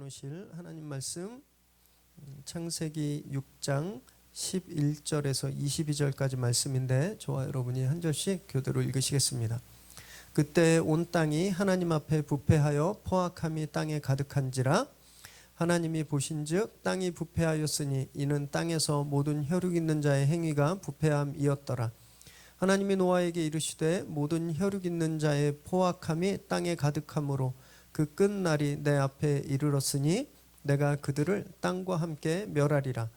나누실 하나님 말씀 창세기 6장 11절에서 22절까지 말씀인데 저와 여러분이 한 절씩 교대로 읽으시겠습니다. 그때 온 땅이 하나님 앞에 부패하여 포악함이 땅에 가득한지라 하나님이 보신즉 땅이 부패하였으니 이는 땅에서 모든 혈육 있는 자의 행위가 부패함이었더라. 하나님이 노아에게 이르시되 모든 혈육 있는 자의 포악함이 땅에 가득함으로 그 끝날이 내 앞에 이르렀으니 내가 그들을 땅과 함께 멸하리라.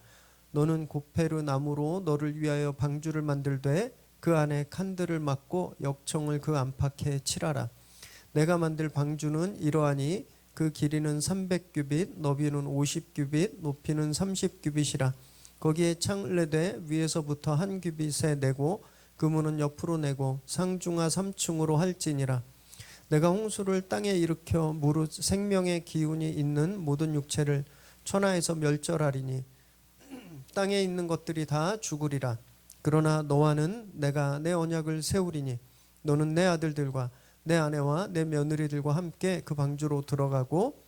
너는 고페르 나무로 너를 위하여 방주를 만들되 그 안에 칸들을 막고 역청을 그 안팎에 칠하라. 내가 만들 방주는 이러하니 그 길이는 300규빗, 너비는 50규빗, 높이는 30규빗이라. 거기에 창을 내되 위에서부터 한 규빗에 내고 그문은 옆으로 내고 상중하 3층으로 할지니라. 내가 홍수를 땅에 일으켜 무릇 생명의 기운이 있는 모든 육체를 천하에서 멸절하리니 땅에 있는 것들이 다 죽으리라. 그러나 너와는 내가 내 언약을 세우리니 너는 내 아들들과 내 아내와 내 며느리들과 함께 그 방주로 들어가고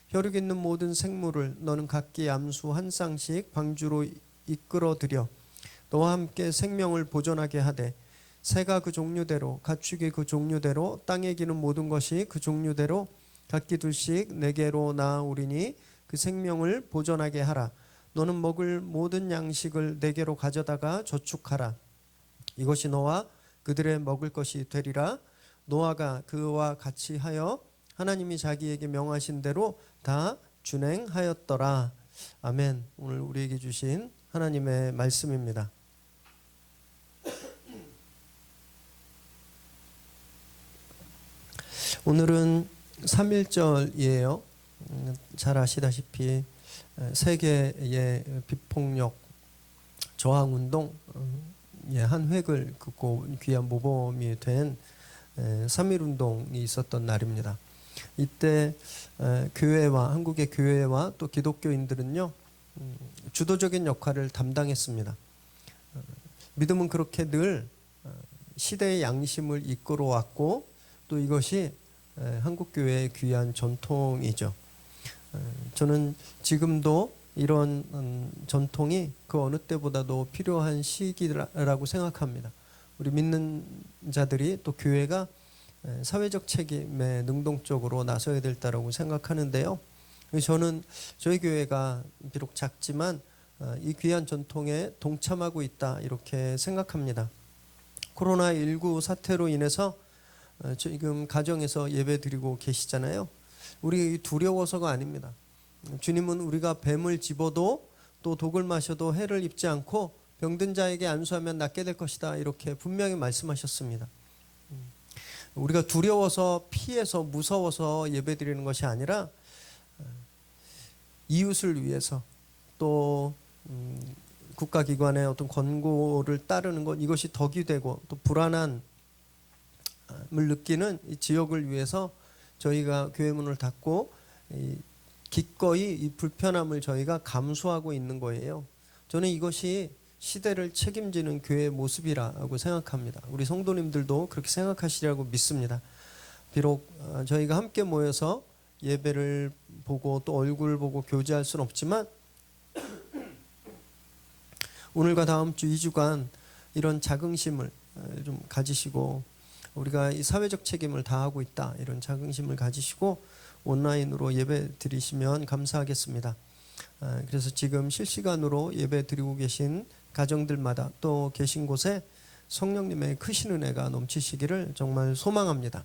혈육 있는 모든 생물을 너는 각기 암수 한 쌍씩 방주로 이끌어들여 너와 함께 생명을 보존하게 하되 새가 그 종류대로 가축이 그 종류대로 땅에 기는 모든 것이 그 종류대로 각기 둘씩 내게로 나아오리니 그 생명을 보존하게 하라. 너는 먹을 모든 양식을 내게로 가져다가 저축하라. 이것이 너와 그들의 먹을 것이 되리라. 노아가 그와 같이 하여 하나님이 자기에게 명하신 대로 다 준행하였더라. 아멘. 오늘 우리에게 주신 하나님의 말씀입니다. 오늘은 3.1절이에요. 잘 아시다시피 세계의 비폭력 저항운동 한 획을 긋고 귀한 모범이 된 3.1운동이 있었던 날입니다. 이때 교회와 한국의 교회와 또 기독교인들은요 주도적인 역할을 담당했습니다. 믿음은 그렇게 늘 시대의 양심을 이끌어왔고 또 이것이 한국교회의 귀한 전통이죠. 저는 지금도 이런 전통이 그 어느 때보다도 필요한 시기라고 생각합니다. 우리 믿는 자들이 또 교회가 사회적 책임에 능동적으로 나서야 될 때라고 생각하는데요. 저는 저희 교회가 비록 작지만 이 귀한 전통에 동참하고 있다 이렇게 생각합니다. 코로나19 사태로 인해서 지금 가정에서 예배 드리고 계시잖아요. 우리 두려워서가 아닙니다. 주님은 우리가 뱀을 집어도 또 독을 마셔도 해를 입지 않고 병든 자에게 안수하면 낫게 될 것이다 이렇게 분명히 말씀하셨습니다. 우리가 두려워서 피해서 무서워서 예배 드리는 것이 아니라 이웃을 위해서 또 국가기관의 어떤 권고를 따르는 것 이것이 덕이 되고 또 불안함을 느끼는 이 지역을 위해서 저희가 교회 문을 닫고 기꺼이 이 불편함을 저희가 감수하고 있는 거예요. 저는 이것이 시대를 책임지는 교회의 모습이라고 생각합니다. 우리 성도님들도 그렇게 생각하시리라고 믿습니다. 비록 저희가 함께 모여서 예배를 보고 또 얼굴 보고 교제할 수는 없지만 오늘과 다음 주 2주간 이런 자긍심을 좀 가지시고 우리가 이 사회적 책임을 다하고 있다 이런 자긍심을 가지시고 온라인으로 예배 드리시면 감사하겠습니다. 그래서 지금 실시간으로 예배 드리고 계신 가정들마다 또 계신 곳에 성령님의 크신 은혜가 넘치시기를 정말 소망합니다.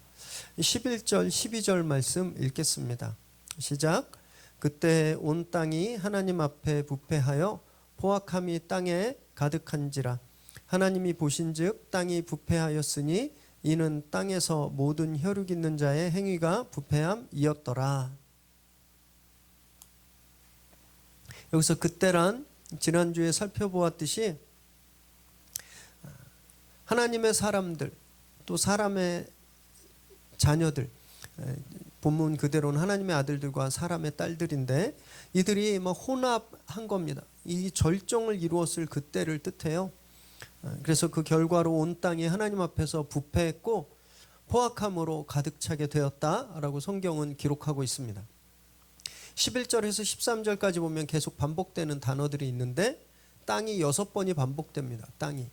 11절 12절 말씀 읽겠습니다. 시작. 그때 온 땅이 하나님 앞에 부패하여 포악함이 땅에 가득한지라 하나님이 보신즉 땅이 부패하였으니 이는 땅에서 모든 혈육 있는 자의 행위가 부패함이었더라. 여기서 그때란 지난주에 살펴보았듯이 하나님의 사람들 또 사람의 자녀들 본문 그대로는 하나님의 아들들과 사람의 딸들인데 이들이 혼합한 겁니다. 이 절정을 이루었을 그때를 뜻해요. 그래서 그 결과로 온 땅이 하나님 앞에서 부패했고 포악함으로 가득 차게 되었다라고 성경은 기록하고 있습니다. 11절에서 13절까지 보면 계속 반복되는 단어들이 있는데 땅이 6번이 반복됩니다. 땅이.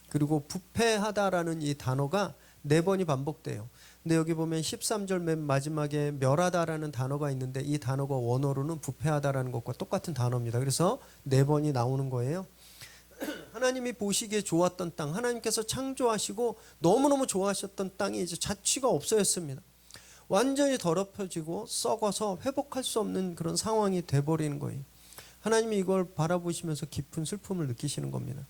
그리고 부패하다라는 이 단어가 4번이 반복돼요. 근데 여기 보면 13절 맨 마지막에 멸하다라는 단어가 있는데 이 단어가 원어로는 부패하다라는 것과 똑같은 단어입니다. 그래서 4번이 나오는 거예요. 하나님이 보시기에 좋았던 땅, 하나님께서 창조하시고 너무너무 좋아하셨던 땅이 이제 자취가 없어졌습니다. 완전히 더럽혀지고 썩어서 회복할 수 없는 그런 상황이 돼버리는 거예요. 하나님이 이걸 바라보시면서 깊은 슬픔을 느끼시는 겁니다.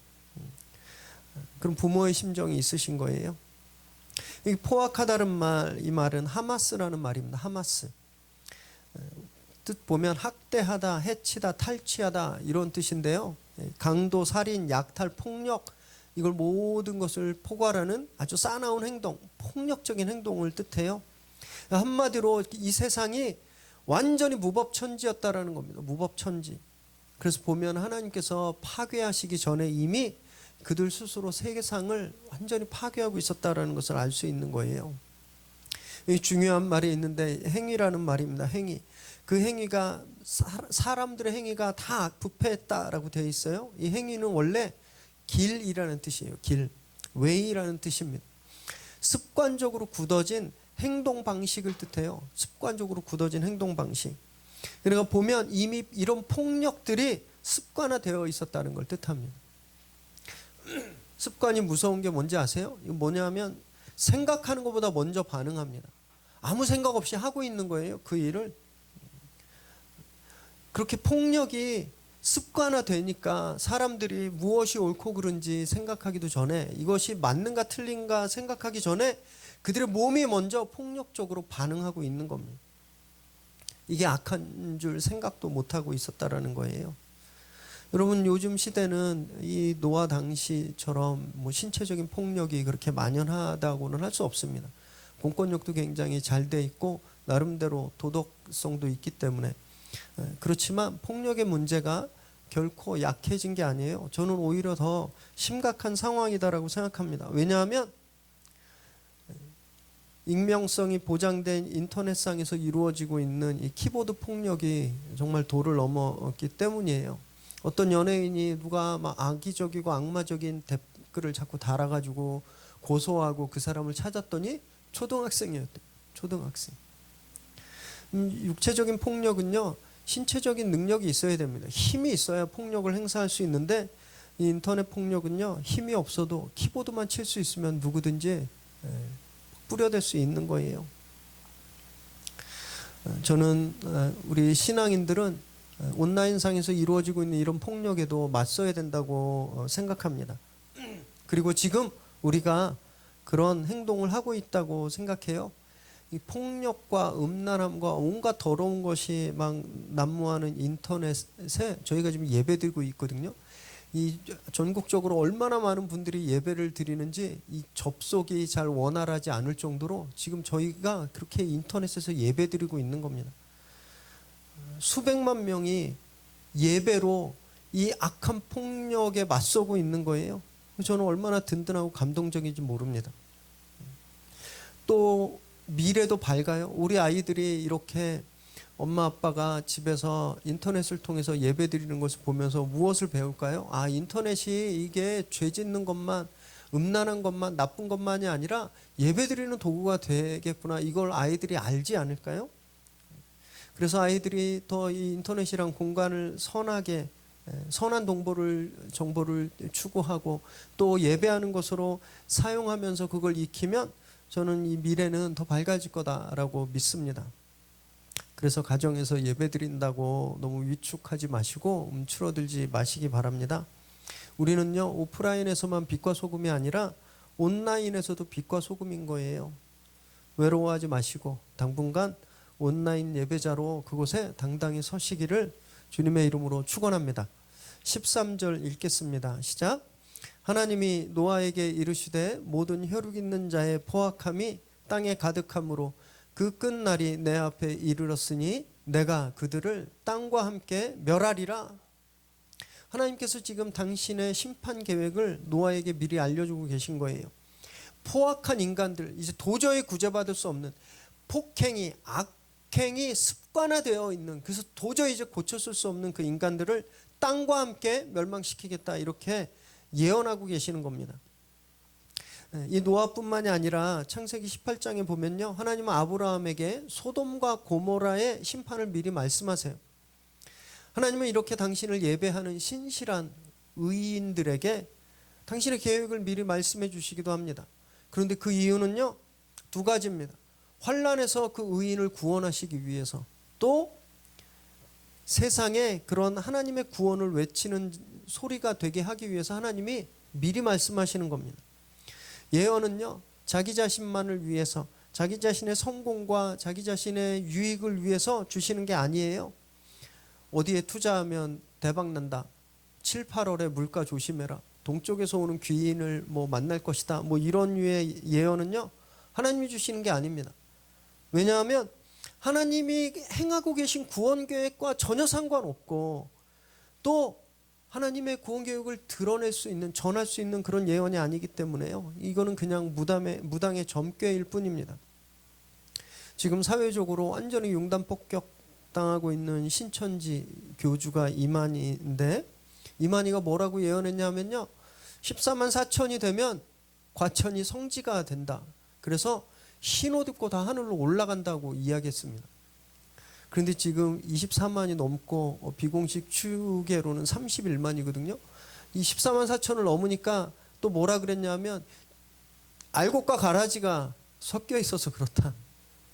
그럼 부모의 심정이 있으신 거예요. 이 포악하다는 말, 이 말은 하마스라는 말입니다. 하마스. 뜻 보면 학대하다, 해치다, 탈취하다 이런 뜻인데요. 강도, 살인, 약탈, 폭력 이걸 모든 것을 포괄하는 아주 싸나운 행동, 폭력적인 행동을 뜻해요. 한마디로 이 세상이 완전히 무법천지였다라는 겁니다. 무법천지. 그래서 보면 하나님께서 파괴하시기 전에 이미 그들 스스로 세계상을 완전히 파괴하고 있었다라는 것을 알 수 있는 거예요. 이 중요한 말이 있는데 행위라는 말입니다. 행위. 그 행위가 사람들의 행위가 다 부패했다라고 되어 있어요. 이 행위는 원래 길이라는 뜻이에요. 길, 웨이라는 뜻입니다. 습관적으로 굳어진 행동 방식을 뜻해요. 습관적으로 굳어진 행동 방식. 그러니까 보면 이미 이런 폭력들이 습관화되어 있었다는 걸 뜻합니다. 습관이 무서운 게 뭔지 아세요? 이거 뭐냐면 생각하는 것보다 먼저 반응합니다. 아무 생각 없이 하고 있는 거예요. 그 일을. 그렇게 폭력이 습관화되니까 사람들이 무엇이 옳고 그른지 생각하기도 전에 이것이 맞는가 틀린가 생각하기 전에 그들의 몸이 먼저 폭력적으로 반응하고 있는 겁니다. 이게 악한 줄 생각도 못하고 있었다라는 거예요. 여러분 요즘 시대는 이 노아 당시처럼 뭐 신체적인 폭력이 그렇게 만연하다고는 할 수 없습니다. 공권력도 굉장히 잘 돼 있고 나름대로 도덕성도 있기 때문에 그렇지만 폭력의 문제가 결코 약해진 게 아니에요. 저는 오히려 더 심각한 상황이다라고 생각합니다. 왜냐하면 익명성이 보장된 인터넷상에서 이루어지고 있는 이 키보드 폭력이 정말 도를 넘었기 때문이에요. 어떤 연예인이 누가 막 악의적이고 악마적인 댓글을 자꾸 달아가지고 고소하고 그 사람을 찾았더니 초등학생이었대요. 초등학생. 육체적인 폭력은요, 신체적인 능력이 있어야 됩니다. 힘이 있어야 폭력을 행사할 수 있는데 이 인터넷 폭력은요, 힘이 없어도 키보드만 칠 수 있으면 누구든지 뿌려댈 수 있는 거예요. 저는 우리 신앙인들은 온라인상에서 이루어지고 있는 이런 폭력에도 맞서야 된다고 생각합니다. 그리고 지금 우리가 그런 행동을 하고 있다고 생각해요. 이 폭력과 음란함과 온갖 더러운 것이 막 난무하는 인터넷에 저희가 지금 예배드리고 있거든요. 이 전국적으로 얼마나 많은 분들이 예배를 드리는지 이 접속이 잘 원활하지 않을 정도로 지금 저희가 그렇게 인터넷에서 예배드리고 있는 겁니다. 수백만 명이 예배로 이 악한 폭력에 맞서고 있는 거예요. 저는 얼마나 든든하고 감동적인지 모릅니다. 또 미래도 밝아요. 우리 아이들이 이렇게 엄마 아빠가 집에서 인터넷을 통해서 예배 드리는 것을 보면서 무엇을 배울까요? 아, 인터넷이 이게 죄 짓는 것만, 음란한 것만, 나쁜 것만이 아니라 예배 드리는 도구가 되겠구나. 이걸 아이들이 알지 않을까요? 그래서 아이들이 더 이 인터넷이란 공간을 선하게, 선한 정보를 추구하고 또 예배하는 것으로 사용하면서 그걸 익히면 저는 이 미래는 더 밝아질 거다라고 믿습니다. 그래서 가정에서 예배드린다고 너무 위축하지 마시고 움츠러들지 마시기 바랍니다. 우리는요, 오프라인에서만 빛과 소금이 아니라 온라인에서도 빛과 소금인 거예요. 외로워하지 마시고 당분간 온라인 예배자로 그곳에 당당히 서시기를 주님의 이름으로 축원합니다. 13절 읽겠습니다. 시작. 하나님이 노아에게 이르시되 모든 혈육 있는 자의 포악함이 땅에 가득함으로 그 끝날이 내 앞에 이르렀으니 내가 그들을 땅과 함께 멸하리라. 하나님께서 지금 당신의 심판 계획을 노아에게 미리 알려주고 계신 거예요. 포악한 인간들, 이제 도저히 구제받을 수 없는 폭행이, 악행이 습관화되어 있는, 그래서 도저히 이제 고쳤을 수 없는 그 인간들을 땅과 함께 멸망시키겠다, 이렇게 예언하고 계시는 겁니다. 이 노아뿐만이 아니라 창세기 18장에 보면요, 하나님은 아브라함에게 소돔과 고모라의 심판을 미리 말씀하세요. 하나님은 이렇게 당신을 예배하는 신실한 의인들에게 당신의 계획을 미리 말씀해 주시기도 합니다. 그런데 그 이유는요, 두 가지입니다. 환난에서 그 의인을 구원하시기 위해서, 또 세상에 그런 하나님의 구원을 외치는 소리가 되게 하기 위해서 하나님이 미리 말씀하시는 겁니다. 예언은요, 자기 자신만을 위해서, 자기 자신의 성공과 자기 자신의 유익을 위해서 주시는 게 아니에요. 어디에 투자하면 대박 난다, 7, 8월에 물가 조심해라, 동쪽에서 오는 귀인을 만날 것이다, 이런 류의 예언은요, 하나님이 주시는 게 아닙니다. 왜냐하면 하나님이 행하고 계신 구원 계획과 전혀 상관없고, 또 하나님의 구원 계획을 드러낼 수 있는, 전할 수 있는 그런 예언이 아니기 때문에요, 이거는 그냥 무당의 점괘일 뿐입니다. 지금 사회적으로 완전히 융단 폭격당하고 있는 신천지 교주가 이만희인데, 이만희가 뭐라고 예언했냐면요, 14만 4천이 되면 과천이 성지가 된다, 그래서 흰옷 입고 다 하늘로 올라간다고 이야기했습니다. 그런데 지금 24만이 넘고 비공식 추계로는 31만이거든요. 이 14만 4천을 넘으니까 또 뭐라 그랬냐면, 알곡과 가라지가 섞여 있어서 그렇다,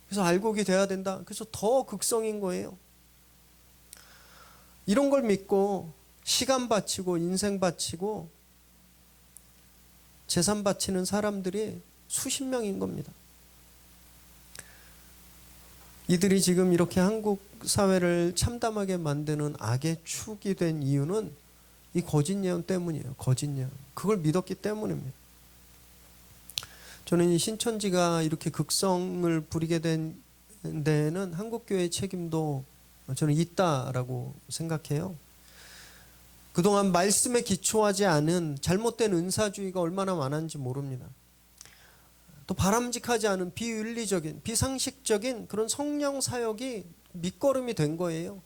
그래서 알곡이 돼야 된다, 그래서 더 극성인 거예요. 이런 걸 믿고 시간 바치고 인생 바치고 재산 바치는 사람들이 수십 명인 겁니다. 이들이 지금 이렇게 한국 사회를 참담하게 만드는 악의 축이 된 이유는 이 거짓 예언 때문이에요. 거짓 예언. 그걸 믿었기 때문입니다. 저는 이 신천지가 이렇게 극성을 부리게 된 데에는 한국교회의 책임도 저는 있다라고 생각해요. 그동안 말씀에 기초하지 않은 잘못된 은사주의가 얼마나 많았는지 모릅니다. 또 바람직하지 않은 비윤리적인, 비상식적인 그런 성령 사역이 밑거름이 된 거예요.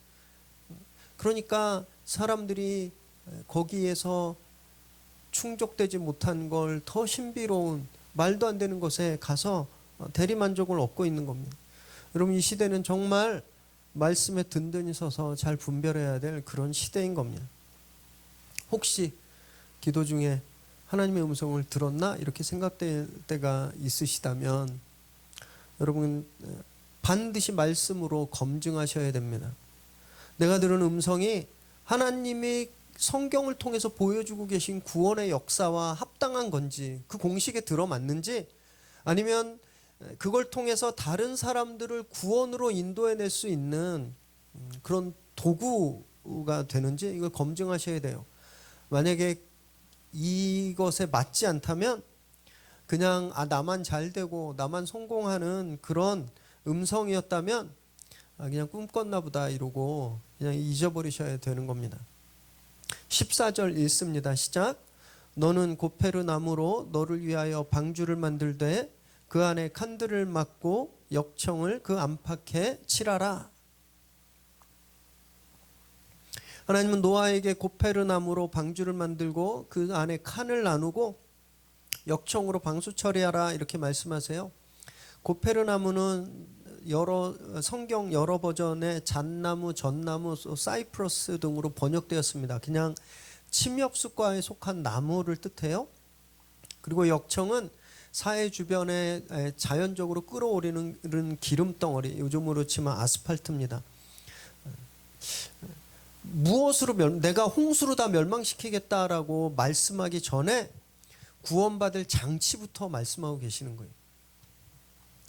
그러니까 사람들이 거기에서 충족되지 못한 걸 더 신비로운, 말도 안 되는 것에 가서 대리만족을 얻고 있는 겁니다. 여러분, 이 시대는 정말 말씀에 든든히 서서 잘 분별해야 될 그런 시대인 겁니다. 혹시 기도 중에 하나님의 음성을 들었나? 이렇게 생각될 때가 있으시다면 여러분, 반드시 말씀으로 검증하셔야 됩니다. 내가 들은 음성이 하나님이 성경을 통해서 보여주고 계신 구원의 역사와 합당한 건지, 그 공식에 들어맞는지, 아니면 그걸 통해서 다른 사람들을 구원으로 인도해낼 수 있는 그런 도구가 되는지, 이걸 검증하셔야 돼요. 만약에 이것에 맞지 않다면 그냥 나만 잘 되고 나만 성공하는 그런 음성이었다면 그냥 꿈꿨나 보다 이러고 그냥 잊어버리셔야 되는 겁니다. 14절 읽습니다. 시작. 너는 고페르 나무로 너를 위하여 방주를 만들되 그 안에 칸들을 막고 역청을 그 안팎에 칠하라. 하나님은 노아에게 고페르 나무로 방주를 만들고 그 안에 칸을 나누고 역청으로 방수 처리하라, 이렇게 말씀하세요. 고페르 나무는 성경 여러 버전에 잣나무, 전나무, 사이프러스 등으로 번역되었습니다. 그냥 침엽수과에 속한 나무를 뜻해요. 그리고 역청은 사해 주변에 자연적으로 끌어오르는 기름덩어리, 요즘으로 치면 아스팔트입니다. 무엇으로 내가 홍수로 다 멸망시키겠다라고 말씀하기 전에 구원받을 장치부터 말씀하고 계시는 거예요.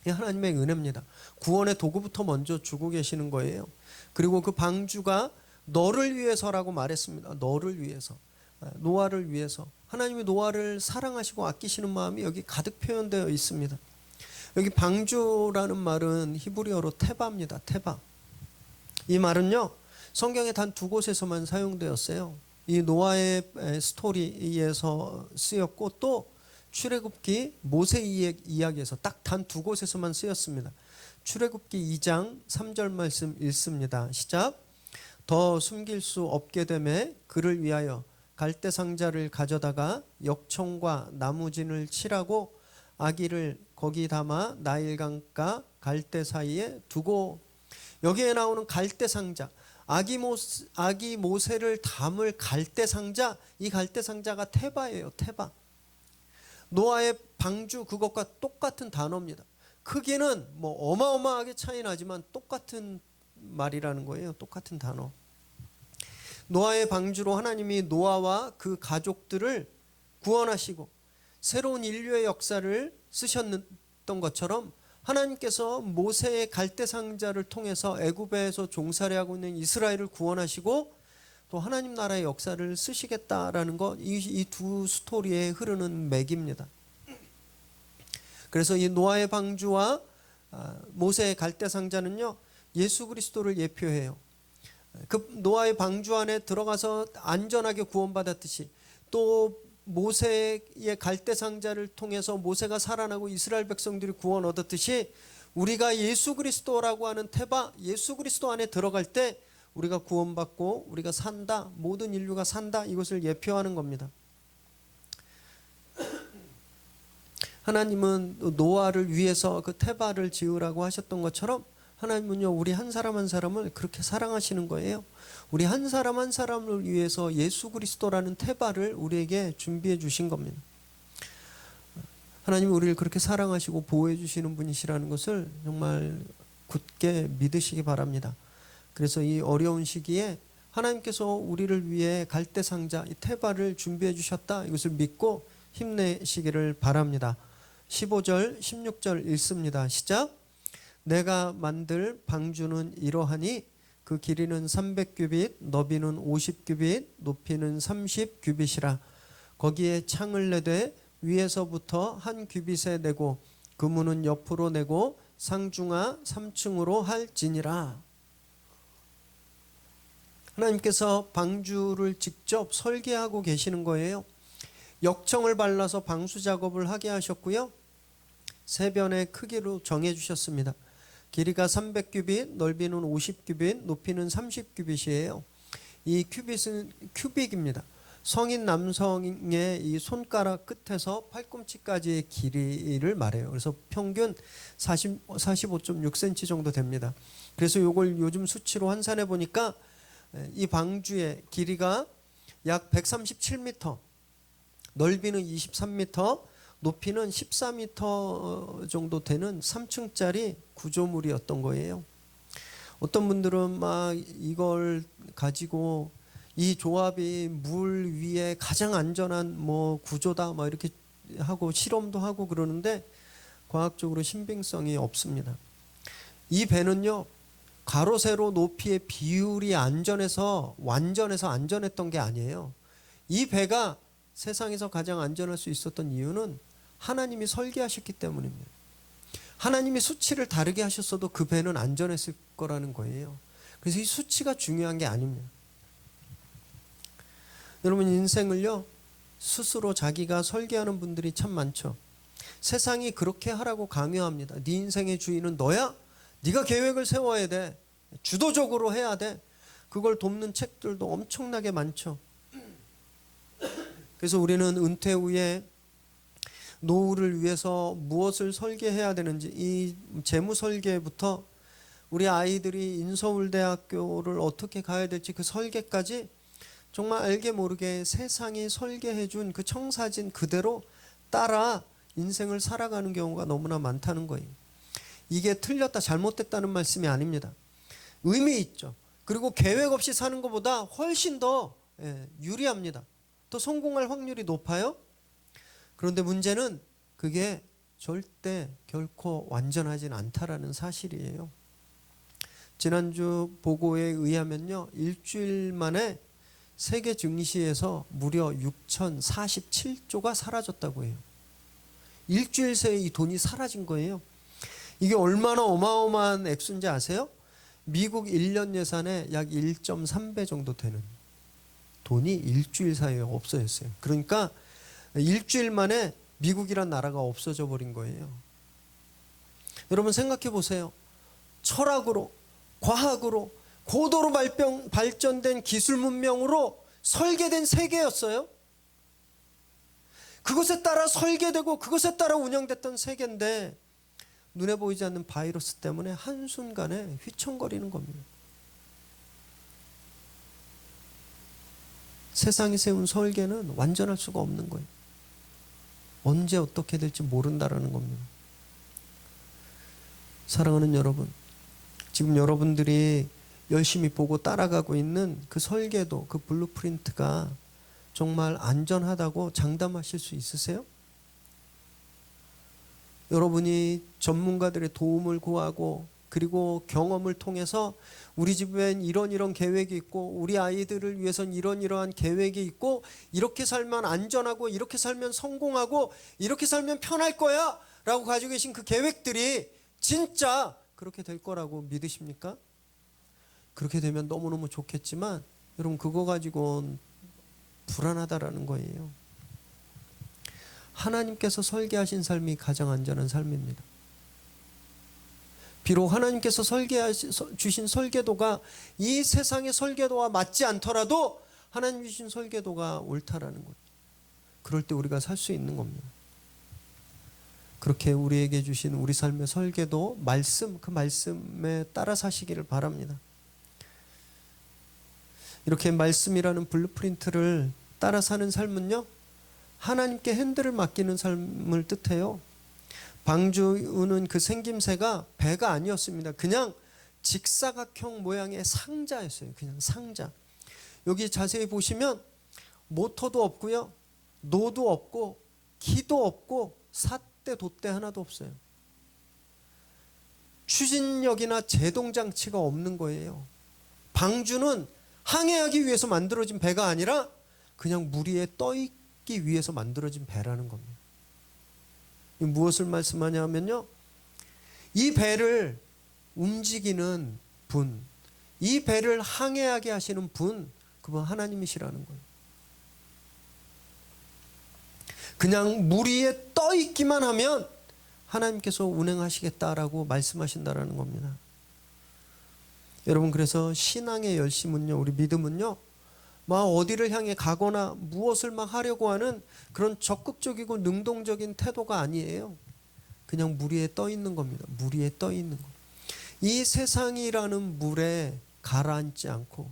이게 하나님의 은혜입니다. 구원의 도구부터 먼저 주고 계시는 거예요. 그리고 그 방주가 너를 위해서라고 말했습니다. 너를 위해서, 노아를 위해서. 하나님이 노아를 사랑하시고 아끼시는 마음이 여기 가득 표현되어 있습니다. 여기 방주라는 말은 히브리어로 테바입니다. 테바. 이 말은요, 성경에 단 두 곳에서만 사용되었어요. 이 노아의 스토리에서 쓰였고, 또 출애굽기 모세 이야기에서 딱 단 두 곳에서만 쓰였습니다. 출애굽기 2장 3절 말씀 읽습니다. 시작. 더 숨길 수 없게 되매 그를 위하여 갈대 상자를 가져다가 역청과 나무진을 칠하고 아기를 거기 담아 나일강가 갈대 사이에 두고. 여기에 나오는 갈대 상자, 아기 모세를 담을 갈대 상자, 이 갈대 상자가 테바예요. 테바. 노아의 방주, 그것과 똑같은 단어입니다. 크기는 뭐 어마어마하게 차이 나지만 똑같은 말이라는 거예요. 똑같은 단어. 노아의 방주로 하나님이 노아와 그 가족들을 구원하시고 새로운 인류의 역사를 쓰셨던 것처럼 하나님께서 모세의 갈대 상자를 통해서 애굽에서 종살이 하고 있는 이스라엘을 구원하시고 또 하나님 나라의 역사를 쓰시겠다라는 것, 이 두 스토리에 흐르는 맥입니다. 그래서 이 노아의 방주와 모세의 갈대 상자는요, 예수 그리스도를 예표해요. 그 노아의 방주 안에 들어가서 안전하게 구원받았듯이, 또 모세의 갈대 상자를 통해서 모세가 살아나고 이스라엘 백성들이 구원 얻었듯이 우리가 예수 그리스도라고 하는 테바, 예수 그리스도 안에 들어갈 때 우리가 구원받고 우리가 산다, 모든 인류가 산다, 이것을 예표하는 겁니다. 하나님은 노아를 위해서 그 테바를 지으라고 하셨던 것처럼 하나님은요, 우리 한 사람 한 사람을 그렇게 사랑하시는 거예요. 우리 한 사람 한 사람을 위해서 예수 그리스도라는 테바를 우리에게 준비해 주신 겁니다. 하나님이 우리를 그렇게 사랑하시고 보호해 주시는 분이시라는 것을 정말 굳게 믿으시기 바랍니다. 그래서 이 어려운 시기에 하나님께서 우리를 위해 갈대 상자, 이 테바를 준비해 주셨다, 이것을 믿고 힘내시기를 바랍니다. 15절 16절 읽습니다. 시작. 내가 만들 방주는 이러하니 그 길이는 300규빗, 너비는 50규빗, 높이는 30규빗이라. 거기에 창을 내되 위에서부터 한 규빗에 내고 그 문은 옆으로 내고 상중하 3층으로 할지니라. 하나님께서 방주를 직접 설계하고 계시는 거예요. 역청을 발라서 방수 작업을 하게 하셨고요, 세 변의 크기로 정해 주셨습니다. 길이가 300규빗, 넓이는 50규빗, 높이는 30규빗이에요. 이 규빗은 큐빅입니다. 성인 남성의 이 손가락 끝에서 팔꿈치까지의 길이를 말해요. 그래서 평균 45.6cm 정도 됩니다. 그래서 이걸 요즘 수치로 환산해 보니까 이 방주의 길이가 약 137m, 넓이는 23m, 높이는 14m 정도 되는 3층짜리 구조물이었던 거예요. 어떤 분들은 막 이걸 가지고 이 조합이 물 위에 가장 안전한 뭐 구조다 막 이렇게 하고 실험도 하고 그러는데 과학적으로 신빙성이 없습니다. 이 배는요, 가로 세로 높이의 비율이 안전해서 완전해서 안전했던 게 아니에요. 이 배가 세상에서 가장 안전할 수 있었던 이유는 하나님이 설계하셨기 때문입니다. 하나님이 수치를 다르게 하셨어도 그 배는 안전했을 거라는 거예요. 그래서 이 수치가 중요한 게 아닙니다. 여러분, 인생을요, 스스로 자기가 설계하는 분들이 참 많죠. 세상이 그렇게 하라고 강요합니다. 네 인생의 주인은 너야? 네가 계획을 세워야 돼. 주도적으로 해야 돼. 그걸 돕는 책들도 엄청나게 많죠. 그래서 우리는 은퇴 후에 노후를 위해서 무엇을 설계해야 되는지, 이 재무 설계부터 우리 아이들이 인서울대학교를 어떻게 가야 될지 그 설계까지 정말 알게 모르게 세상이 설계해 준 그 청사진 그대로 따라 인생을 살아가는 경우가 너무나 많다는 거예요. 이게 틀렸다 잘못됐다는 말씀이 아닙니다. 의미 있죠. 그리고 계획 없이 사는 것보다 훨씬 더 유리합니다. 더 성공할 확률이 높아요. 그런데 문제는 그게 절대 결코 완전하진 않다라는 사실이에요. 지난주 보고에 의하면요, 일주일 만에 세계 증시에서 무려 6,047조가 사라졌다고 해요. 일주일 새에 이 돈이 사라진 거예요. 이게 얼마나 어마어마한 액수인지 아세요? 미국 1년 예산의 약 1.3배 정도 되는 돈이 일주일 사이에 없어졌어요. 그러니까 일주일 만에 미국이란 나라가 없어져 버린 거예요. 여러분 생각해 보세요. 철학으로, 과학으로 고도로 발전된 기술 문명으로 설계된 세계였어요. 그것에 따라 설계되고 그것에 따라 운영됐던 세계인데 눈에 보이지 않는 바이러스 때문에 한순간에 휘청거리는 겁니다. 세상이 세운 설계는 완전할 수가 없는 거예요. 언제 어떻게 될지 모른다라는 겁니다. 사랑하는 여러분, 지금 여러분들이 열심히 보고 따라가고 있는 그 설계도, 그 블루프린트가 정말 안전하다고 장담하실 수 있으세요? 여러분이 전문가들의 도움을 구하고 그리고 경험을 통해서 우리 집엔 이런 계획이 있고 우리 아이들을 위해선 이러한 계획이 있고 이렇게 살면 안전하고 이렇게 살면 성공하고 이렇게 살면 편할 거야 라고 가지고 계신 그 계획들이 진짜 그렇게 될 거라고 믿으십니까? 그렇게 되면 너무너무 좋겠지만 여러분 그거 가지고는 불안하다라는 거예요. 하나님께서 설계하신 삶이 가장 안전한 삶입니다. 비록 하나님께서 주신 설계도가 이 세상의 설계도와 맞지 않더라도 하나님 주신 설계도가 옳다라는 거예요. 그럴 때 우리가 살 수 있는 겁니다. 그렇게 우리에게 주신 우리 삶의 설계도, 말씀, 그 말씀에 따라 사시기를 바랍니다. 이렇게 말씀이라는 블루프린트를 따라 사는 삶은요, 하나님께 핸들을 맡기는 삶을 뜻해요. 방주는 그 생김새가 배가 아니었습니다. 그냥 직사각형 모양의 상자였어요. 그냥 상자. 여기 자세히 보시면 모터도 없고요, 노도 없고 키도 없고 삿대 돛대 하나도 없어요. 추진력이나 제동장치가 없는 거예요. 방주는 항해하기 위해서 만들어진 배가 아니라 그냥 물 위에 떠있기 위해서 만들어진 배라는 겁니다. 무엇을 말씀하냐면요, 이 배를 움직이는 분, 이 배를 항해하게 하시는 분, 그분 하나님이시라는 거예요. 그냥 물 위에 떠 있기만 하면 하나님께서 운행하시겠다라고 말씀하신다라는 겁니다. 여러분, 그래서 신앙의 열심은요, 우리 믿음은요, 막 어디를 향해 가거나 무엇을 막 하려고 하는 그런 적극적이고 능동적인 태도가 아니에요. 그냥 물 위에 떠 있는 겁니다. 물 위에 떠 있는 것. 이 세상이라는 물에 가라앉지 않고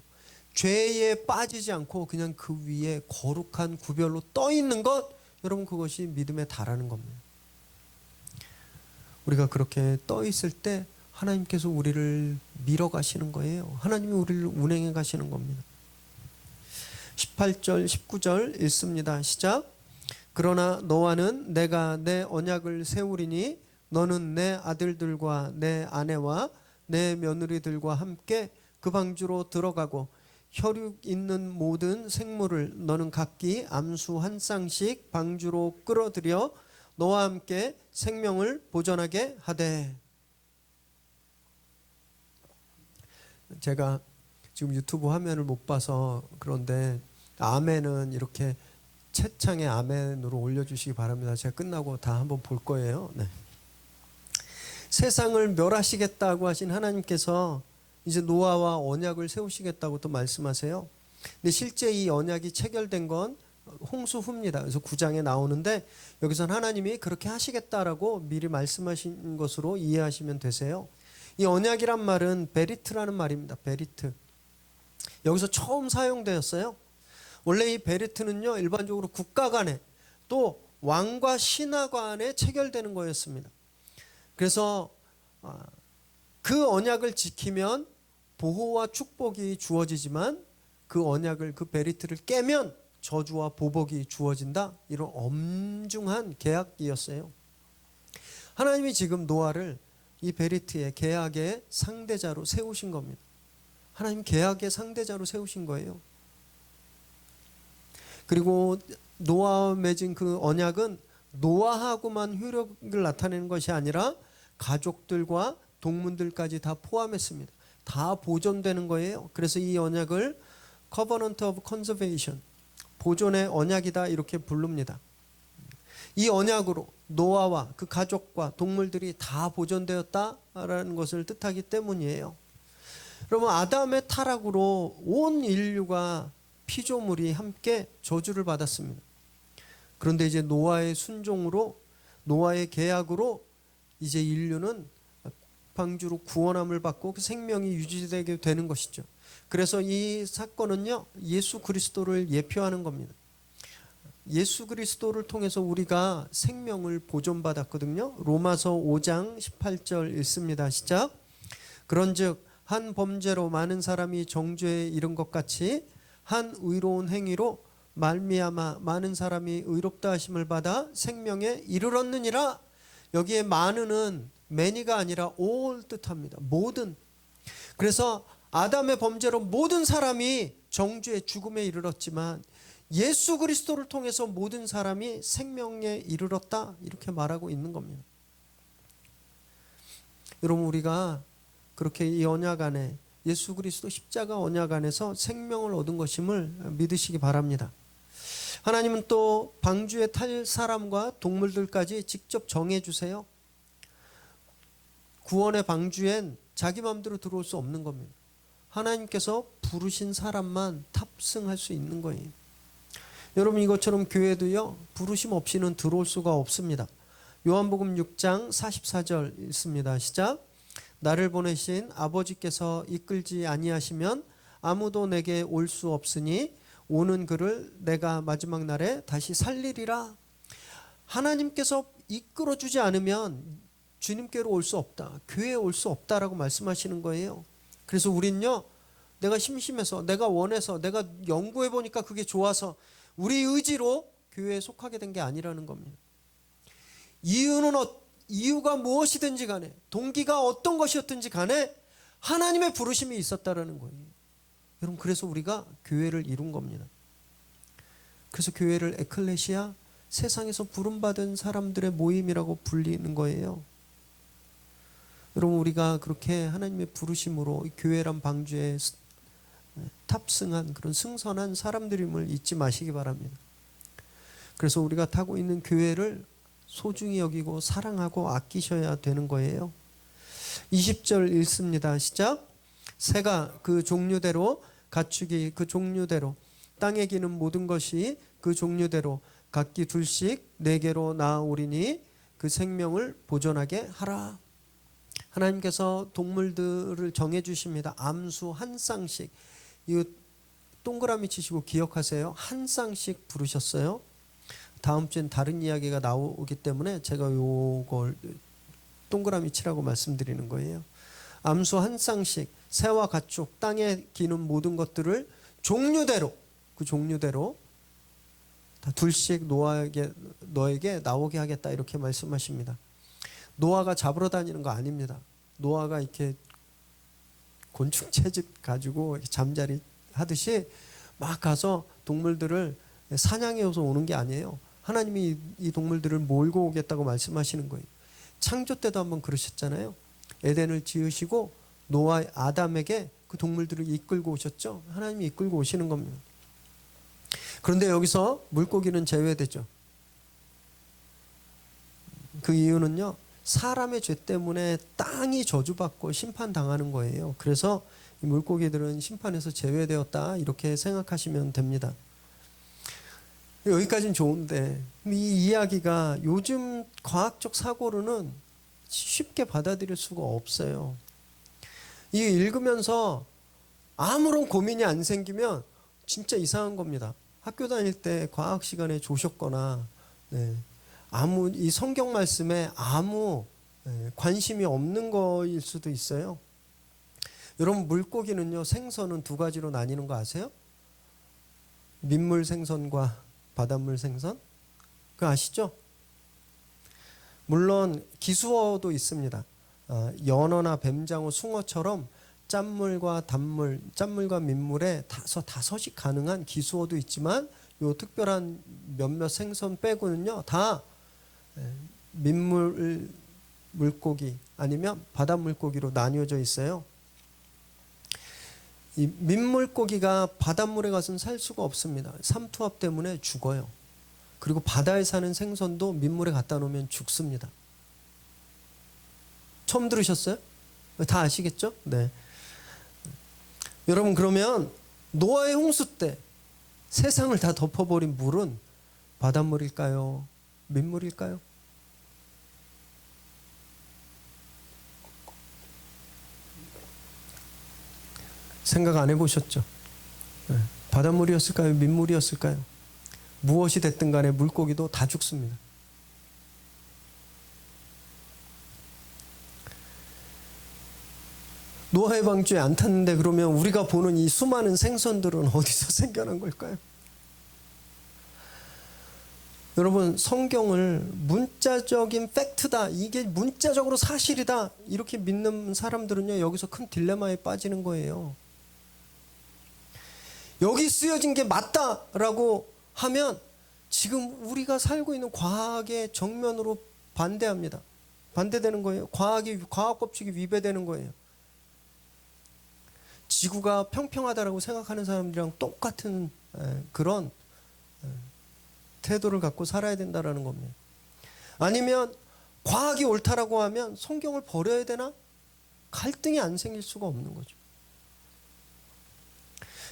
죄에 빠지지 않고 그냥 그 위에 거룩한 구별로 떠 있는 것, 여러분, 그것이 믿음에 달하는 겁니다. 우리가 그렇게 떠 있을 때 하나님께서 우리를 밀어가시는 거예요. 하나님이 우리를 운행해 가시는 겁니다. 18절 19절 읽습니다. 시작. 그러나 너와는 내가 내 언약을 세우리니 너는 내 아들들과 내 아내와 내 며느리들과 함께 그 방주로 들어가고 혈육 있는 모든 생물을 너는 각기 암수 한 쌍씩 방주로 끌어들여 너와 함께 생명을 보존하게 하되. 제가 지금 유튜브 화면을 못 봐서 그런데 아멘은 이렇게 채창에 아멘으로 올려주시기 바랍니다. 제가 끝나고 다 한번 볼 거예요. 네. 세상을 멸하시겠다고 하신 하나님께서 이제 노아와 언약을 세우시겠다고 또 말씀하세요. 근데 실제 이 언약이 체결된 건 홍수 후입니다. 그래서 9장에 나오는데 여기서는 하나님이 그렇게 하시겠다라고 미리 말씀하신 것으로 이해하시면 되세요. 이 언약이란 말은 베리트라는 말입니다. 베리트. 여기서 처음 사용되었어요. 원래 이 베리트는요, 일반적으로 국가 간에 또 왕과 신하 간에 체결되는 거였습니다. 그래서 그 언약을 지키면 보호와 축복이 주어지지만 그 언약을, 그 베리트를 깨면 저주와 보복이 주어진다, 이런 엄중한 계약이었어요. 하나님이 지금 노아를 이 베리트의 계약의 상대자로 세우신 겁니다. 하나님 계약의 상대자로 세우신 거예요. 그리고 노아와 맺은 그 언약은 노아하고만 효력을 나타내는 것이 아니라 가족들과 동문들까지 다 포함했습니다. 다 보존되는 거예요. 그래서 이 언약을 Covenant of Conservation, 보존의 언약이다, 이렇게 부릅니다. 이 언약으로 노아와 그 가족과 동물들이 다 보존되었다라는 것을 뜻하기 때문이에요. 여러분, 아담의 타락으로 온 인류가 피조물이 함께 저주를 받았습니다. 그런데 이제 노아의 순종으로, 노아의 계약으로 이제 인류는 방주로 구원함을 받고 그 생명이 유지되게 되는 것이죠. 그래서 이 사건은요, 예수 그리스도를 예표하는 겁니다. 예수 그리스도를 통해서 우리가 생명을 보존받았거든요. 로마서 5장 18절 읽습니다. 시작. 그런즉 한 범죄로 많은 사람이 정죄에 이른 것 같이 한 의로운 행위로 말미암아 많은 사람이 의롭다 하심을 받아 생명에 이르렀느니라. 여기에 많은은 many가 아니라 all 뜻합니다. 모든. 그래서 아담의 범죄로 모든 사람이 정죄의 죽음에 이르렀지만 예수 그리스도를 통해서 모든 사람이 생명에 이르렀다, 이렇게 말하고 있는 겁니다. 여러분, 우리가 그렇게 이 언약 안에, 예수 그리스도 십자가 언약 안에서 생명을 얻은 것임을 믿으시기 바랍니다. 하나님은 또 방주에 탈 사람과 동물들까지 직접 정해주세요. 구원의 방주엔 자기 마음대로 들어올 수 없는 겁니다. 하나님께서 부르신 사람만 탑승할 수 있는 거예요. 여러분, 이것처럼 교회도요, 부르심 없이는 들어올 수가 없습니다. 요한복음 6장 44절 읽습니다. 시작. 나를 보내신 아버지께서 이끌지 아니하시면 아무도 내게 올 수 없으니 오는 그를 내가 마지막 날에 다시 살리리라. 하나님께서 이끌어주지 않으면 주님께로 올 수 없다, 교회에 올 수 없다라고 말씀하시는 거예요. 그래서 우린요, 내가 심심해서, 내가 원해서, 내가 연구해 보니까 그게 좋아서 우리 의지로 교회에 속하게 된 게 아니라는 겁니다. 이유가 무엇이든지 간에, 동기가 어떤 것이었든지 간에 하나님의 부르심이 있었다라는 거예요. 여러분, 그래서 우리가 교회를 이룬 겁니다. 그래서 교회를 에클레시아, 세상에서 부름받은 사람들의 모임이라고 불리는 거예요. 여러분, 우리가 그렇게 하나님의 부르심으로 교회란 방주에 탑승한 그런 승선한 사람들임을 잊지 마시기 바랍니다. 그래서 우리가 타고 있는 교회를 소중히 여기고 사랑하고 아끼셔야 되는 거예요. 20절 읽습니다. 시작. 새가 그 종류대로, 가축이 그 종류대로, 땅에 기는 모든 것이 그 종류대로 각기 둘씩 네개로 나아오리니 그 생명을 보존하게 하라. 하나님께서 동물들을 정해주십니다. 암수 한 쌍씩. 이거 동그라미 치시고 기억하세요. 한 쌍씩 부르셨어요. 다음 주엔 다른 이야기가 나오기 때문에 제가 요걸 동그라미 치라고 말씀드리는 거예요. 암수 한 쌍씩, 새와 가축, 땅에 기는 모든 것들을 종류대로, 그 종류대로 다 둘씩 너에게 나오게 하겠다, 이렇게 말씀하십니다. 노아가 잡으러 다니는 거 아닙니다. 노아가 이렇게 곤충 채집 가지고 이렇게 잠자리 하듯이 막 가서 동물들을 사냥해서 오는 게 아니에요. 하나님이 이 동물들을 몰고 오겠다고 말씀하시는 거예요. 창조 때도 한번 그러셨잖아요. 에덴을 지으시고 노아, 아담에게 그 동물들을 이끌고 오셨죠. 하나님이 이끌고 오시는 겁니다. 그런데 여기서 물고기는 제외되죠. 그 이유는요, 사람의 죄 때문에 땅이 저주받고 심판당하는 거예요. 그래서 이 물고기들은 심판에서 제외되었다, 이렇게 생각하시면 됩니다. 여기까지는 좋은데 이 이야기가 요즘 과학적 사고로는 쉽게 받아들일 수가 없어요. 이 읽으면서 아무런 고민이 안 생기면 진짜 이상한 겁니다. 학교 다닐 때 과학 시간에 조셨거나 이 성경 말씀에 아무 관심이 없는 거일 수도 있어요. 여러분, 물고기는요, 생선은 두 가지로 나뉘는 거 아세요? 민물 생선과 바닷물 생선? 그거 아시죠? 물론 기수어도 있습니다. 연어나 뱀장어, 숭어처럼 짠물과 단물, 짠물과 민물에 다섯이 가능한 기수어도 있지만 요 특별한 몇몇 생선 빼고는요, 다 민물 물고기 아니면 바닷물고기로 나뉘어져 있어요. 이 민물고기가 바닷물에 가서는 살 수가 없습니다. 삼투압 때문에 죽어요. 그리고 바다에 사는 생선도 민물에 갖다 놓으면 죽습니다. 처음 들으셨어요? 다 아시겠죠? 네. 여러분, 그러면 노아의 홍수 때 세상을 다 덮어버린 물은 바닷물일까요? 민물일까요? 생각 안 해보셨죠? 네. 바닷물이었을까요? 민물이었을까요? 무엇이 됐든 간에 물고기도 다 죽습니다. 노아의 방주에 안 탔는데 그러면 우리가 보는 이 수많은 생선들은 어디서 생겨난 걸까요? 여러분, 성경을 문자적인 팩트다, 이게 문자적으로 사실이다, 이렇게 믿는 사람들은요, 여기서 큰 딜레마에 빠지는 거예요. 여기 쓰여진 게 맞다라고 하면 지금 우리가 살고 있는 과학의 정면으로 반대합니다. 반대되는 거예요. 과학 법칙이 위배되는 거예요. 지구가 평평하다라고 생각하는 사람들이랑 똑같은 그런 태도를 갖고 살아야 된다라는 겁니다. 아니면 과학이 옳다라고 하면 성경을 버려야 되나? 갈등이 안 생길 수가 없는 거죠.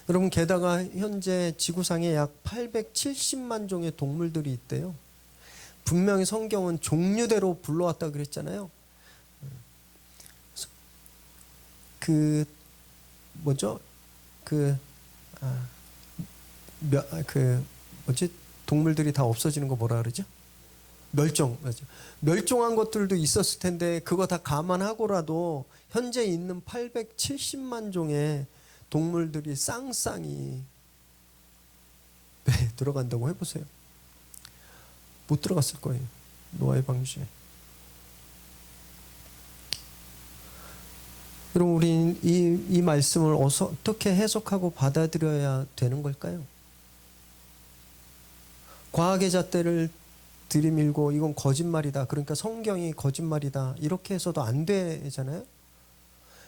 여러분, 게다가 현재 지구상에 약 870만 종의 동물들이 있대요. 분명히 성경은 종류대로 불러왔다 그랬잖아요. 동물들이 다 없어지는 거 뭐라 그러죠? 멸종. 맞죠? 멸종한 것들도 있었을 텐데 그거 다 감안하고라도 현재 있는 870만 종의 동물들이 쌍쌍이 배 들어간다고 해보세요. 못 들어갔을 거예요. 노아의 방주에. 그럼 우리 이 말씀을 어떻게 해석하고 받아들여야 되는 걸까요? 과학의 잣대를 들이밀고 이건 거짓말이다, 그러니까 성경이 거짓말이다, 이렇게 해서도 안 되잖아요.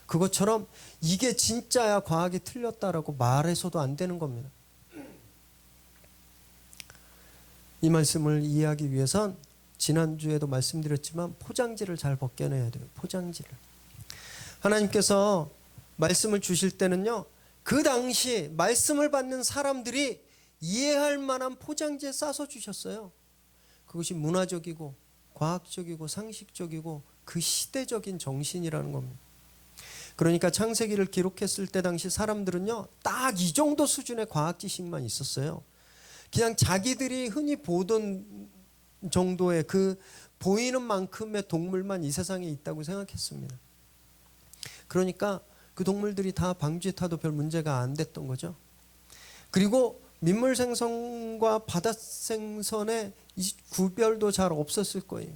그것처럼 이게 진짜야, 과학이 틀렸다라고 말해서도 안 되는 겁니다. 이 말씀을 이해하기 위해선 지난주에도 말씀드렸지만 포장지를 잘 벗겨내야 돼요. 포장지를. 하나님께서 말씀을 주실 때는요, 그 당시 말씀을 받는 사람들이 이해할 만한 포장지에 싸서 주셨어요. 그것이 문화적이고 과학적이고 상식적이고 그 시대적인 정신이라는 겁니다. 그러니까 창세기를 기록했을 때 당시 사람들은요, 딱 이 정도 수준의 과학 지식만 있었어요. 그냥 자기들이 흔히 보던 정도의 그 보이는 만큼의 동물만 이 세상에 있다고 생각했습니다. 그러니까 그 동물들이 다 방주에 타도 별 문제가 안 됐던 거죠. 그리고 민물 생선과 바다 생선의 이 구별도 잘 없었을 거예요.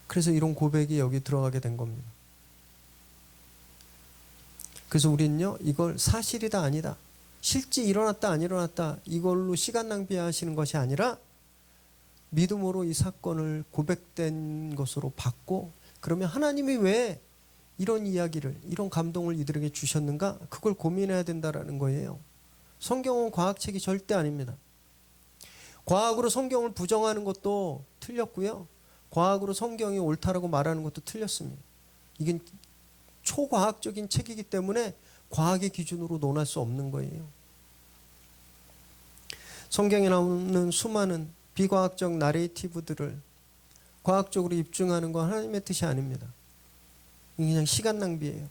그래서 이런 고백이 여기 들어가게 된 겁니다. 그래서 우리는요, 이걸 사실이다 아니다, 실제 일어났다 안 일어났다, 이걸로 시간 낭비하시는 것이 아니라 믿음으로 이 사건을 고백된 것으로 받고, 그러면 하나님이 왜 이런 이야기를, 이런 감동을 이들에게 주셨는가, 그걸 고민해야 된다라는 거예요. 성경은 과학책이 절대 아닙니다. 과학으로 성경을 부정하는 것도 틀렸고요, 과학으로 성경이 옳다라고 말하는 것도 틀렸습니다. 이게 초과학적인 책이기 때문에 과학의 기준으로 논할 수 없는 거예요. 성경에 나오는 수많은 비과학적 나레이티브들을 과학적으로 입증하는 건 하나님의 뜻이 아닙니다. 그냥 시간 낭비예요.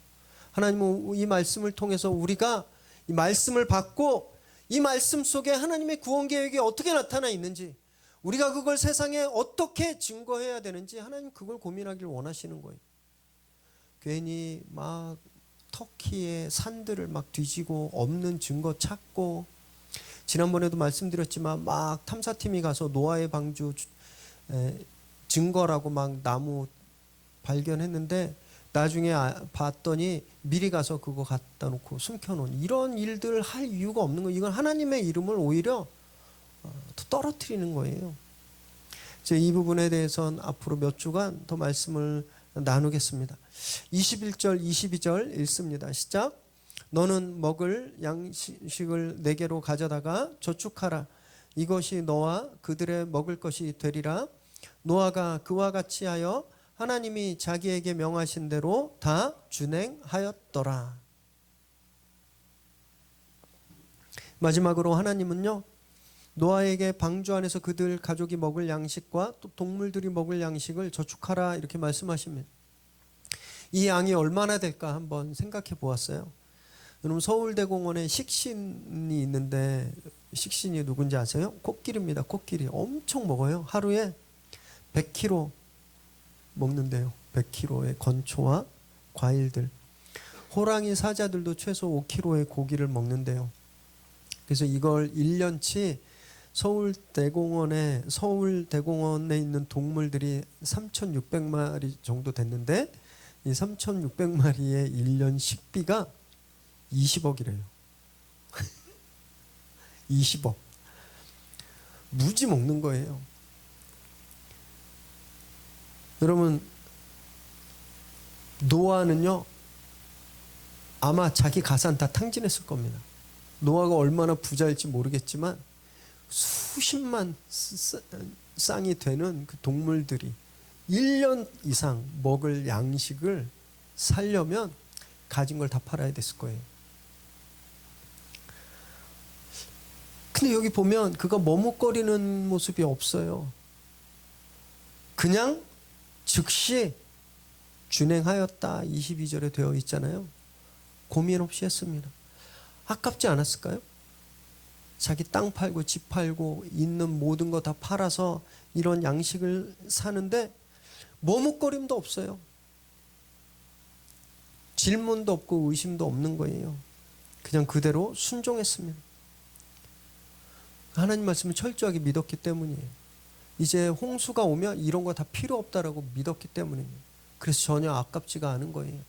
하나님은 이 말씀을 통해서 우리가 이 말씀을 받고 이 말씀 속에 하나님의 구원 계획이 어떻게 나타나 있는지, 우리가 그걸 세상에 어떻게 증거해야 되는지 하나님 그걸 고민하길 원하시는 거예요. 괜히 막 터키의 산들을 막 뒤지고 없는 증거 찾고, 지난번에도 말씀드렸지만 막 탐사팀이 가서 노아의 방주 증거라고 막 나무 발견했는데 나중에 봤더니 미리 가서 그거 갖다 놓고 숨겨놓은, 이런 일들 할 이유가 없는 거예요. 이건 하나님의 이름을 오히려 떨어뜨리는 거예요. 이 부분에 대해서는 앞으로 몇 주간 더 말씀을 나누겠습니다. 21절 22절 읽습니다. 시작. 너는 먹을 양식을 내게로 가져다가 저축하라. 이것이 너와 그들의 먹을 것이 되리라. 노아가 그와 같이 하여 하나님이 자기에게 명하신 대로 다 준행하였더라. 마지막으로 하나님은요, 노아에게 방주 안에서 그들 가족이 먹을 양식과 또 동물들이 먹을 양식을 저축하라 이렇게 말씀하십니다. 이 양이 얼마나 될까 한번 생각해 보았어요. 여러분, 서울대공원에 식신이 있는데 식신이 누군지 아세요? 코끼리입니다. 코끼리 엄청 먹어요. 하루에 100kg 먹는데요. 100kg의 건초와 과일들. 호랑이 사자들도 최소 5kg의 고기를 먹는데요. 그래서 이걸 1년치 서울대공원에 있는 동물들이 3,600마리 정도 됐는데 이 3,600마리의 1년 식비가 20억이래요. 20억. 무지 먹는 거예요. 여러분, 노아는요, 아마 자기 가산 다 탕진했을 겁니다. 노아가 얼마나 부자일지 모르겠지만 수십만 쌍이 되는 그 동물들이 1년 이상 먹을 양식을 살려면 가진 걸 다 팔아야 됐을 거예요. 근데 여기 보면 그가 머뭇거리는 모습이 없어요. 그냥 즉시 준행하였다 22절에 되어 있잖아요. 고민 없이 했습니다. 아깝지 않았을까요? 자기 땅 팔고 집 팔고 있는 모든 거 다 팔아서 이런 양식을 사는데 머뭇거림도 없어요. 질문도 없고 의심도 없는 거예요. 그냥 그대로 순종했습니다. 하나님 말씀을 철저하게 믿었기 때문이에요. 이제 홍수가 오면 이런 거 다 필요 없다라고 믿었기 때문이에요. 그래서 전혀 아깝지가 않은 거예요.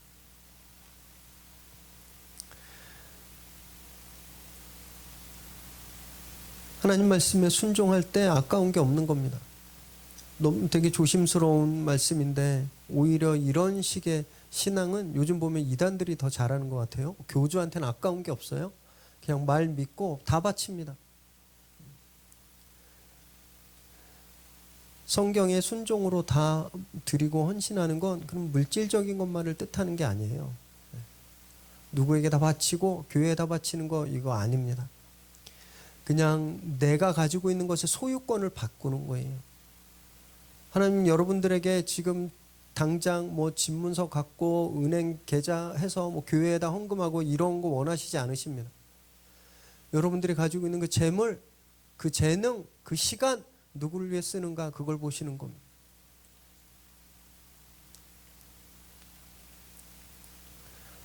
하나님 말씀에 순종할 때 아까운 게 없는 겁니다. 너무 되게 조심스러운 말씀인데 오히려 이런 식의 신앙은 요즘 보면 이단들이 더 잘하는 것 같아요. 교주한테는 아까운 게 없어요. 그냥 말 믿고 다 바칩니다. 성경의 순종으로 다 드리고 헌신하는 건 그럼 물질적인 것만을 뜻하는 게 아니에요. 누구에게 다 바치고 교회에 다 바치는 거 이거 아닙니다. 그냥 내가 가지고 있는 것의 소유권을 바꾸는 거예요. 하나님 여러분들에게 지금 당장 뭐 집문서 갖고 은행 계좌 해서 뭐 교회에다 헌금하고 이런 거 원하시지 않으십니다. 여러분들이 가지고 있는 그 재물, 그 재능, 그 시간 누구를 위해 쓰는가 그걸 보시는 겁니다.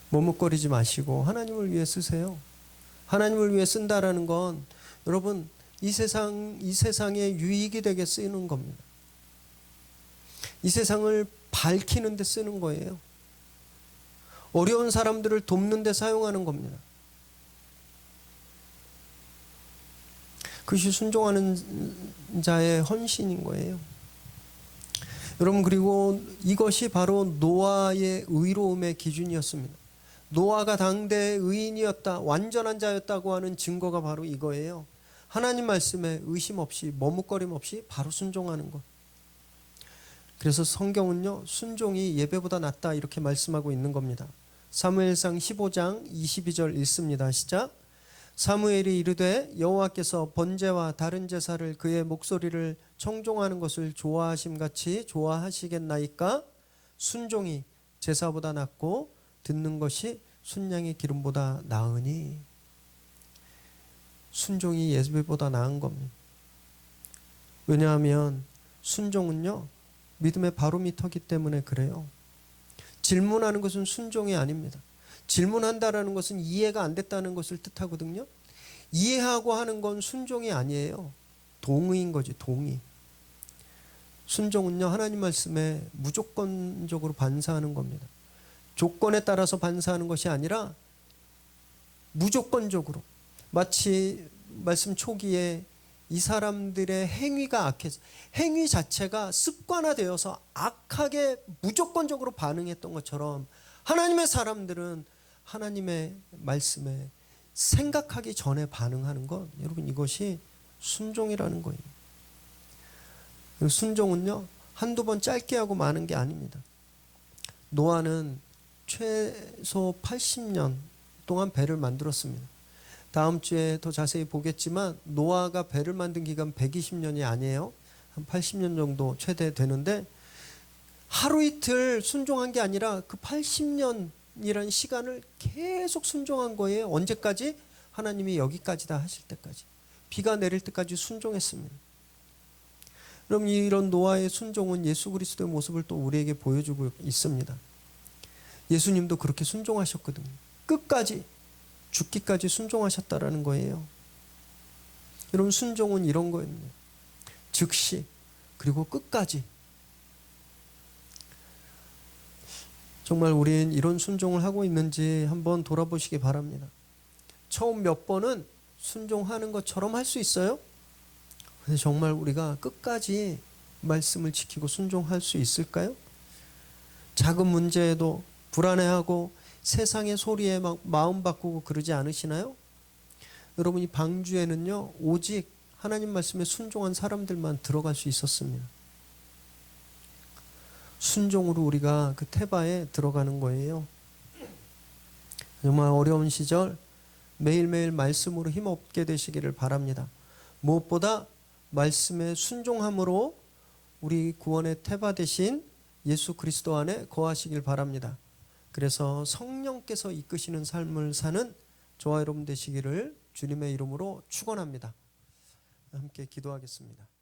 머뭇거리지 마시고 하나님을 위해 쓰세요. 하나님을 위해 쓴다라는 건 여러분 이 세상에 유익이 되게 쓰는 겁니다. 이 세상을 밝히는 데 쓰는 거예요. 어려운 사람들을 돕는 데 사용하는 겁니다. 그것이 순종하는 자의 헌신인 거예요. 여러분, 그리고 이것이 바로 노아의 의로움의 기준이었습니다. 노아가 당대의 의인이었다, 완전한 자였다고 하는 증거가 바로 이거예요. 하나님 말씀에 의심 없이 머뭇거림 없이 바로 순종하는 것. 그래서 성경은요, 순종이 예배보다 낫다 이렇게 말씀하고 있는 겁니다. 사무엘상 15장 22절 읽습니다. 시작. 사무엘이 이르되 여호와께서 번제와 다른 제사를 그의 목소리를 청종하는 것을 좋아하심같이 좋아하시겠나이까? 순종이 제사보다 낫고 듣는 것이 순양의 기름보다 나으니. 순종이 예배보다 나은 겁니다. 왜냐하면 순종은요, 믿음의 바로미터기 때문에 그래요. 질문하는 것은 순종이 아닙니다. 질문한다라는 것은 이해가 안 됐다는 것을 뜻하거든요. 이해하고 하는 건 순종이 아니에요. 동의인 거지, 동의. 순종은요, 하나님 말씀에 무조건적으로 반사하는 겁니다. 조건에 따라서 반사하는 것이 아니라 무조건적으로. 마치 말씀 초기에 이 사람들의 행위가 악해서 행위 자체가 습관화되어서 악하게 무조건적으로 반응했던 것처럼 하나님의 사람들은 하나님의 말씀에 생각하기 전에 반응하는 것, 여러분 이것이 순종이라는 거예요. 순종은요 한두 번 짧게 하고 마는 게 아닙니다. 노아는 최소 80년 동안 배를 만들었습니다. 다음 주에 더 자세히 보겠지만 노아가 배를 만든 기간 120년이 아니에요. 한 80년 정도 최대 되는데 하루 이틀 순종한 게 아니라 그 80년이라는 시간을 계속 순종한 거예요. 언제까지? 하나님이 여기까지다 하실 때까지. 비가 내릴 때까지 순종했습니다. 그럼 이런 노아의 순종은 예수 그리스도의 모습을 또 우리에게 보여주고 있습니다. 예수님도 그렇게 순종하셨거든요. 끝까지 죽기까지 순종하셨다라는 거예요. 여러분 순종은 이런 거예요. 즉시 그리고 끝까지. 정말 우린 이런 순종을 하고 있는지 한번 돌아보시기 바랍니다. 처음 몇 번은 순종하는 것처럼 할 수 있어요. 근데 정말 우리가 끝까지 말씀을 지키고 순종할 수 있을까요? 작은 문제에도 불안해하고 세상의 소리에 막 마음 바꾸고 그러지 않으시나요? 여러분이 방주에는요 오직 하나님 말씀에 순종한 사람들만 들어갈 수 있었습니다. 순종으로 우리가 그 태바에 들어가는 거예요. 정말 어려운 시절 매일매일 말씀으로 힘없게 되시기를 바랍니다. 무엇보다 말씀에 순종함으로 우리 구원의 태바 되신 예수 그리스도 안에 거하시길 바랍니다. 그래서 성령께서 이끄시는 삶을 사는 저와 여러분 되시기를 주님의 이름으로 축원합니다. 함께 기도하겠습니다.